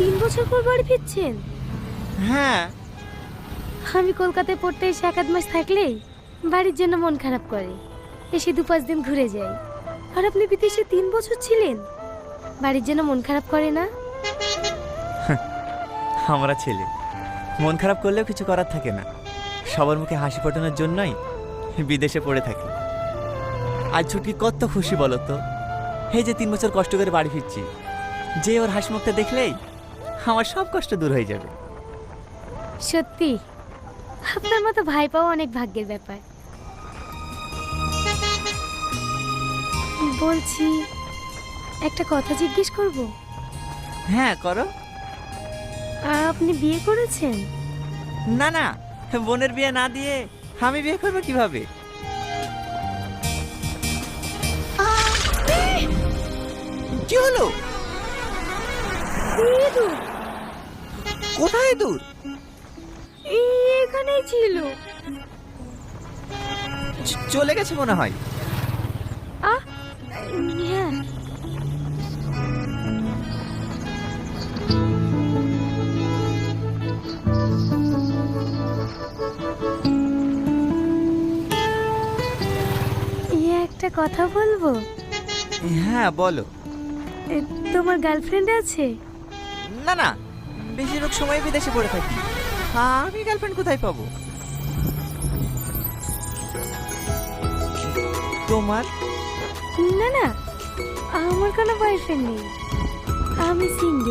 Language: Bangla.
3 বছর পর বাড়ি ফিরছেন? হ্যাঁ। আমি কলকাতায় পড়তে এসে 1-8 মাস থাকলেই বাড়ির জন্য মন খারাপ করে, এসে 2-5 দিন ঘুরে যাই। আর আপনি বিদেশে 3 বছর ছিলেন, বাড়ির জন্য মন খারাপ করে না? আমরা ছেলে মন খারাপ করলেও কিছু করার থাকে না, সবার মুখে হাসি ফোটানোর জন্যই বিদেশে পড়ে থাকি। আজ ছুটকি কত খুশি বলো তো, এই যে 3 বছর কষ্ট করে বাড়ি ফিরছি, যে ওর হাসি মুখটা দেখলেই আমার সব কষ্ট দূর হয়ে যাবে। সত্যি আপনার মতো ভাই পাওয়া অনেক ভাগ্যের ব্যাপার। বলছি, একটা কথা জিজ্ঞেস করব? হ্যাঁ করো। আপনি বিয়ে করেছেন? না না, বোনের বিয়ে না দিয়ে আমি বিয়ে করবো কিভাবে? কি হলো? ইঁদুর কোথায় দূর? এখানেই ছিল। চলে গেছে মনে হয়। আহ, হ্যাঁ। একটা কথা বলবো? হ্যাঁ বলো। তোমার গার্লফ্রেন্ড আছে? না না, বেশিরভাগ সময় বিদেশে পড়ে থাকি, আমি গার্লফ্রেন্ড কোথায় পাবো? তোমার? না না, আমার কোনো বয়ফ্রেন্ড নেই, আমি সিঙ্গেল।